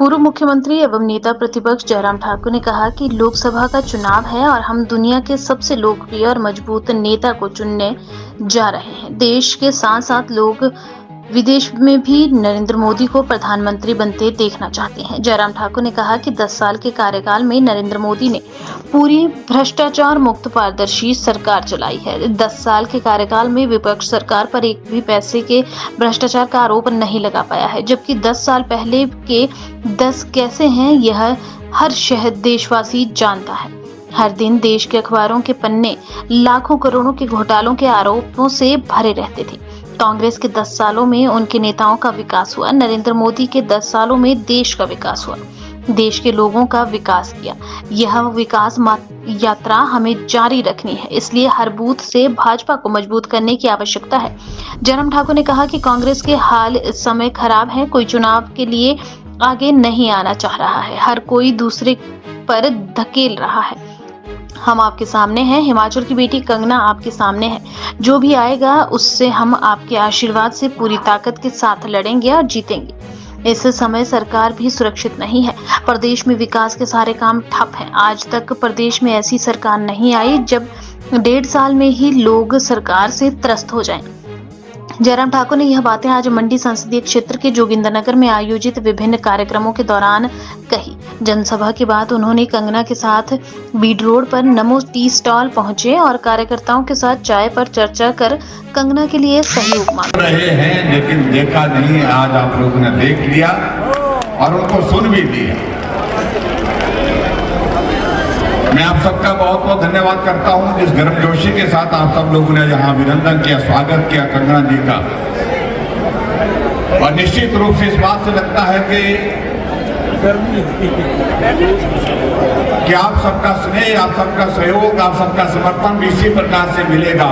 पूर्व मुख्यमंत्री एवं नेता प्रतिपक्ष जयराम ठाकुर ने कहा कि लोकसभा का चुनाव है और हम दुनिया के सबसे लोकप्रिय और मजबूत नेता को चुनने जा रहे हैं। देश के साथ साथ लोग विदेश में भी नरेंद्र मोदी को प्रधानमंत्री बनते देखना चाहते हैं। जयराम ठाकुर ने कहा कि 10 साल के कार्यकाल में नरेंद्र मोदी ने पूरी भ्रष्टाचार मुक्त पारदर्शी सरकार चलाई है। 10 साल के कार्यकाल में विपक्ष सरकार पर एक भी पैसे के भ्रष्टाचार का आरोप नहीं लगा पाया है, जबकि 10 साल पहले के 10 कैसे हैं यह हर शहर देशवासी जानता है। हर दिन देश के अखबारों के पन्ने लाखों करोड़ों के घोटालों के आरोपों से भरे रहते थे। कांग्रेस के 10 सालों में उनके नेताओं का विकास हुआ, नरेंद्र मोदी के 10 सालों में देश का विकास हुआ, देश के लोगों का विकास किया। यह विकास यात्रा हमें जारी रखनी है, इसलिए हर बूथ से भाजपा को मजबूत करने की आवश्यकता है। जयराम ठाकुर ने कहा कि कांग्रेस के हाल इस समय खराब है, कोई चुनाव के लिए आगे नहीं आना चाह रहा है, हर कोई दूसरे पर धकेल रहा है। हम आपके सामने हैं, हिमाचल की बेटी कंगना आपके सामने है, जो भी आएगा उससे हम आपके आशीर्वाद से पूरी ताकत के साथ लड़ेंगे और जीतेंगे। इस समय सरकार भी सुरक्षित नहीं है, प्रदेश में विकास के सारे काम ठप हैं। आज तक प्रदेश में ऐसी सरकार नहीं आई जब 1.5 साल में ही लोग सरकार से त्रस्त हो जाएं। जयराम ठाकुर ने यह बातें आज मंडी संसदीय क्षेत्र के जोगिंद्रनगर में आयोजित विभिन्न कार्यक्रमों के दौरान कही। जनसभा के बाद उन्होंने कंगना के साथ बीड रोड पर नमो टी स्टॉल पहुंचे और कार्यकर्ताओं के साथ चाय पर चर्चा कर कंगना के लिए सहयोग मांगा। रहे हैं लेकिन देखा नहीं, आज आप लोगों ने देख लिया और उनको सुन भी लिया। मैं आप सबका बहुत बहुत धन्यवाद करता हूं जिस गर्मजोशी के साथ आप सब लोगों ने यहाँ अभिनंदन किया, स्वागत किया कंगना जी का। और निश्चित रूप से इस बात से लगता है कि आप सबका स्नेह, आप सबका सहयोग, आप सबका समर्थन भी इसी प्रकार से मिलेगा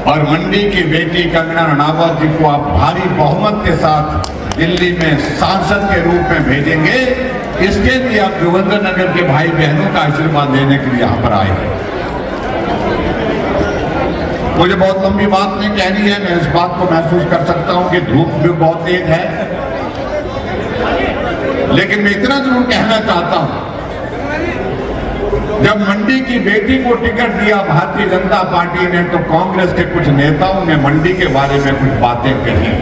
और मंडी की बेटी कंगना रणावत जी को आप भारी बहुमत के साथ दिल्ली में सांसद के रूप में भेजेंगे। इसके लिए आप जोगिंद्रनगर के भाई बहनों का आशीर्वाद लेने के लिए यहाँ पर आए हैं। मुझे बहुत लंबी बात नहीं कहनी है, मैं इस बात को महसूस कर सकता हूं कि धूप भी बहुत तेज है, लेकिन मैं इतना जरूर कहना चाहता हूं, जब मंडी की बेटी को टिकट दिया भारतीय जनता पार्टी ने तो कांग्रेस के कुछ नेताओं ने मंडी के बारे में कुछ बातें कही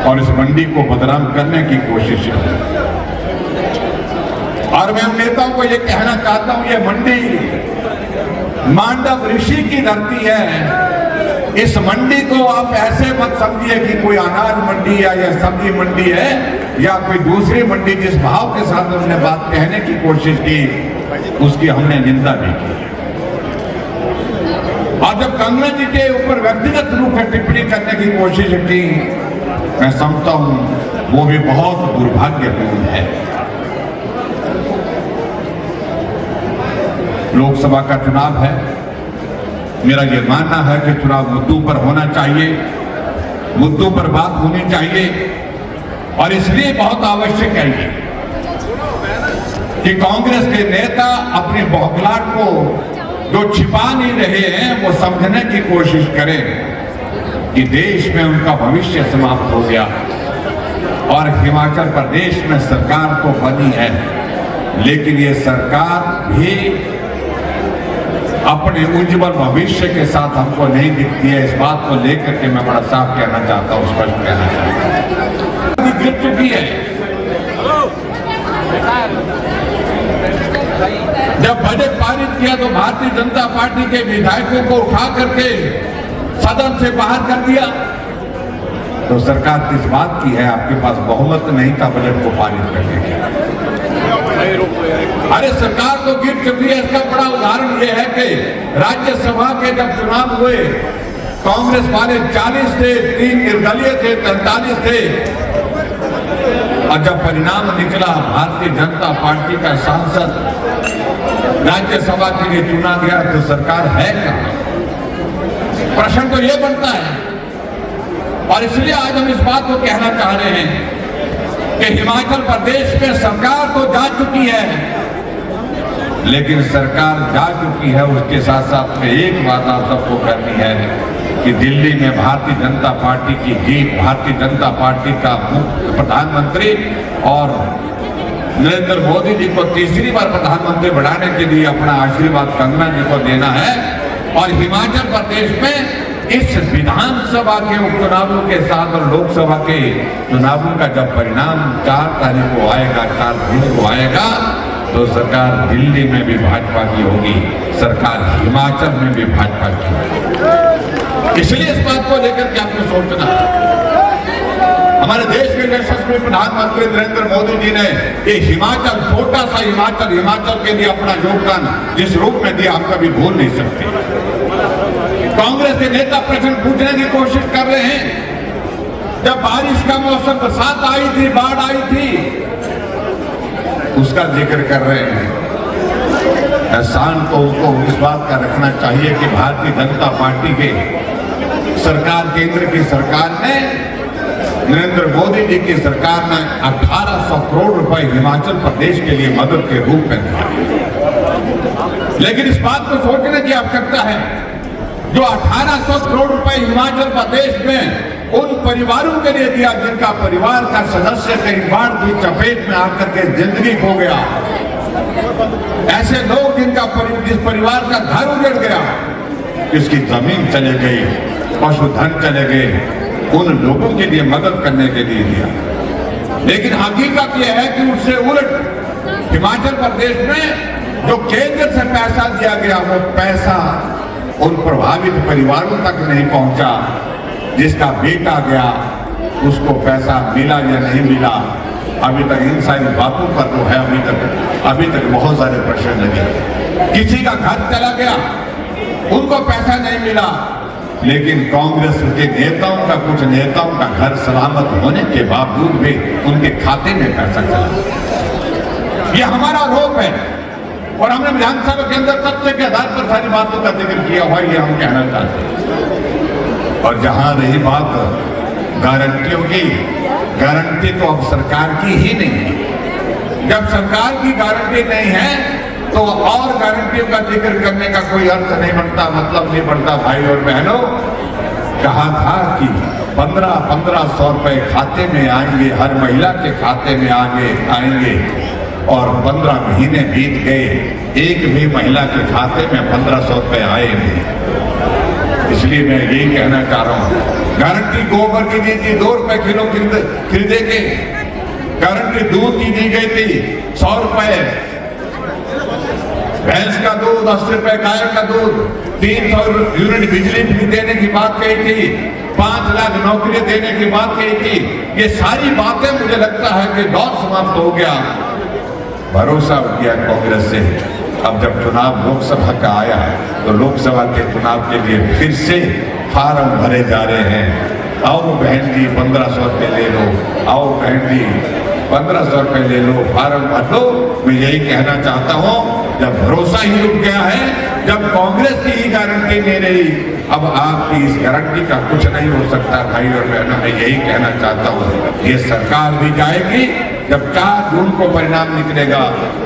और इस मंडी को बदनाम करने की कोशिश की। और मैं उन नेताओं को यह कहना चाहता हूं, यह मंडी मांडव ऋषि की धरती है। इस मंडी को आप ऐसे मत समझिए कि कोई अनाज मंडी है या सब्जी मंडी है या कोई दूसरी मंडी। जिस भाव के साथ उन्होंने बात कहने की कोशिश की उसकी हमने निंदा भी की। और जब कंगना जी के ऊपर व्यक्तिगत रूप से टिप्पणी करने की कोशिश की, मैं समझता हूं वो भी बहुत दुर्भाग्यपूर्ण है। लोकसभा का चुनाव है, मेरा यह मानना है कि चुनाव मुद्दों पर होना चाहिए, मुद्दों पर बात होनी चाहिए और इसलिए बहुत आवश्यक है कि कांग्रेस के नेता अपनी बौखलाहट को जो छिपा नहीं रहे हैं वो समझने की कोशिश करें कि देश में उनका भविष्य समाप्त हो गया और हिमाचल प्रदेश में सरकार तो बनी है, लेकिन ये सरकार भी अपने उज्जवल भविष्य के साथ हमको नहीं दिखती है। इस बात को लेकर के मैं बड़ा साफ कहना चाहता हूं, स्पष्ट कहना चाहता हूं। गिर चुकी है। जब बजट पारित किया तो भारतीय जनता पार्टी के विधायकों को उठा करके सदन से बाहर कर दिया। तो सरकार किस बात की है? आपके पास बहुमत नहीं था बजट को पारित करने के। अरे सरकार तो गिर चुकी है। इसका बड़ा उदाहरण यह है कि राज्यसभा के जब चुनाव हुए, कांग्रेस वाले 40 थे, 3 निर्दलीय थे, 43 थे और जब परिणाम निकला भारतीय जनता पार्टी का सांसद राज्यसभा के लिए चुना गया तो सरकार है कहां? प्रश्न तो यह बनता है। और इसलिए आज हम इस बात को कहना चाह रहे हैं कि हिमाचल प्रदेश में सरकार तो जा चुकी है, लेकिन सरकार जा चुकी है उसके साथ साथ में एक बात आप सबको करनी है कि दिल्ली में भारतीय जनता पार्टी की जीत, भारतीय जनता पार्टी का प्रधानमंत्री और नरेंद्र मोदी जी को तीसरी बार प्रधानमंत्री बनाने के लिए अपना आशीर्वाद कंगना जी को देना है। और हिमाचल प्रदेश में इस विधानसभा के उपचुनावों के साथ और लोकसभा के चुनावों का जब परिणाम 4 तारीख को आएगा, 4 जून को आएगा, तो सरकार दिल्ली में भी भाजपा की होगी, सरकार हिमाचल में भी भाजपा की होगी। इसलिए इस बात को लेकर के आपको सोचना, हमारे देश के यशस्वी प्रधानमंत्री नरेंद्र मोदी जी ने ये हिमाचल, छोटा सा हिमाचल के लिए अपना योगदान जिस रूप में दिया, हम कभी भूल नहीं सकते। कांग्रेस के नेता प्रश्न पूछने की कोशिश कर रहे हैं, जब बारिश का मौसम, बरसात आई थी, बाढ़ आई थी, उसका जिक्र कर रहे हैं। एहसान तो उनको इस बात का रखना चाहिए कि भारतीय जनता पार्टी के सरकार, केंद्र की सरकार ने, नरेंद्र मोदी जी की सरकार ने 1800 करोड़ रुपए हिमाचल प्रदेश के लिए मदद के रूप में दिया। लेकिन इस बात को सोचने की आवश्यकता है, जो 1800 करोड़ रुपए हिमाचल प्रदेश में उन परिवारों के लिए दिया जिनका परिवार का सदस्य कई बाढ़ की चपेट में आकर के जिंदगी खो गया, ऐसे लोग जिस परिवार का घर उजड़ गया, जिसकी जमीन चले गई, पशुधन चले गए, उन लोगों के लिए मदद करने के लिए दिया। लेकिन हकीकत यह है कि उससे उलट हिमाचल प्रदेश में जो केंद्र से पैसा दिया गया, वो पैसा उन प्रभावित परिवारों तक नहीं पहुंचा। जिसका बेटा गया उसको पैसा मिला या नहीं मिला, अभी तक इन सारी बातों पर तो है, अभी तक बहुत सारे प्रश्न लगे। किसी का घर चला गया, उनको पैसा नहीं मिला, लेकिन कांग्रेस के नेताओं का, कुछ नेताओं का घर सलामत होने के बावजूद भी उनके खाते में पैसा चला। ये हमारा आरोप है और हमने विधानसभा के अंदर तथ्य के आधार पर सारी बातों का जिक्र किया हुआ, ये हम कहना चाहते हैं। और जहां रही बात गारंटियों की, गारंटी तो अब सरकार की ही नहीं है। जब सरकार की गारंटी नहीं है तो और गारंटियों का जिक्र करने का कोई अर्थ नहीं बनता, मतलब नहीं बनता। भाई और बहनों, कहा था कि 1500 रुपए खाते में आएंगे, हर महिला के खाते में आएंगे, और 15 महीने बीत गए, एक भी महिला के खाते में 1500 रुपए आए नहीं। इसलिए मैं यही कहना चाह रहा हूं, गारंटी गोबर की दी थी, 2 रुपए किलो खरीदेंगे। गारंटी दूध की दी गई थी 100 रुपए, भैंस का दूध 80 रुपए, गाय का दूध, 300 यूनिट बिजली भी देने की बात कही थी, 5 लाख नौकरियां देने की बात कही थी। ये सारी बातें मुझे लगता है कि दौर समाप्त हो गया। भरोसा किया कांग्रेस से। अब जब चुनाव लोकसभा का आया तो लोकसभा के चुनाव के लिए फिर से फार्म भरे जा रहे हैं। आओ बहन जी 1500 रुपये ले लो, आओ बहन जी 1500 रुपये ले लो, फार्म भर दो। मैं यही कहना चाहता हूँ, जब भरोसा ही उठ गया है, जब कांग्रेस की ही गारंटी नहीं रही, अब आपकी इस गारंटी का कुछ नहीं हो सकता। भाई और बहनों, मैं यही कहना चाहता हूँ, ये सरकार भी जाएगी। जब 4 जून को परिणाम निकलेगा,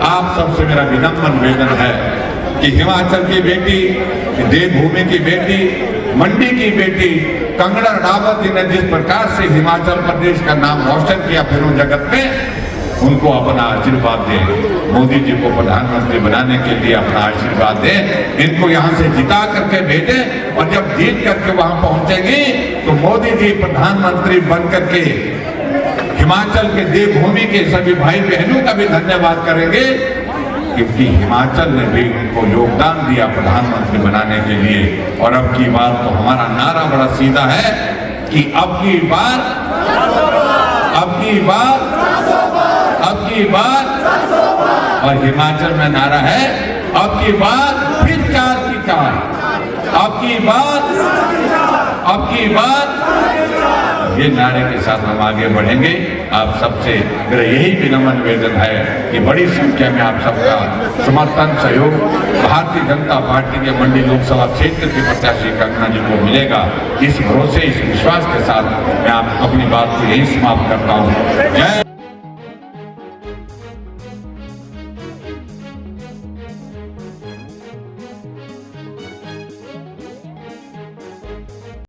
आप सबसे मेरा विनम्र निवेदन है कि हिमाचल की बेटी, देवभूमि की बेटी, मंडी की बेटी कंगना रणावत जी ने जिस प्रकार से हिमाचल प्रदेश का नाम रोशन किया फिल्म जगत में, उनको अपना आशीर्वाद दें। मोदी जी को प्रधानमंत्री बनाने के लिए अपना आशीर्वाद दें। इनको यहाँ से जिता करके भेजें, और जब जीत करके वहां पहुंचेंगे तो मोदी जी प्रधानमंत्री बन करके हिमाचल के देवभूमि के सभी भाई बहनों का भी धन्यवाद करेंगे, क्योंकि हिमाचल ने भी उनको योगदान दिया प्रधानमंत्री बनाने के लिए। और अब की बार तो हमारा नारा बड़ा सीधा है कि अब की बार, और हिमाचल में नारा है अब की बार फिर 4 की 4, अब की बार। ये नारे के साथ हम आगे बढ़ेंगे। आप सबसे मेरा यही विनम्र निवेदन है कि बड़ी संख्या में आप सबका समर्थन, सहयोग भारतीय जनता पार्टी के मंडी लोकसभा क्षेत्र की प्रत्याशी कंगना जी को मिलेगा। इस भरोसे, इस विश्वास के साथ मैं आप अपनी बात को यही समाप्त करता हूँ। जय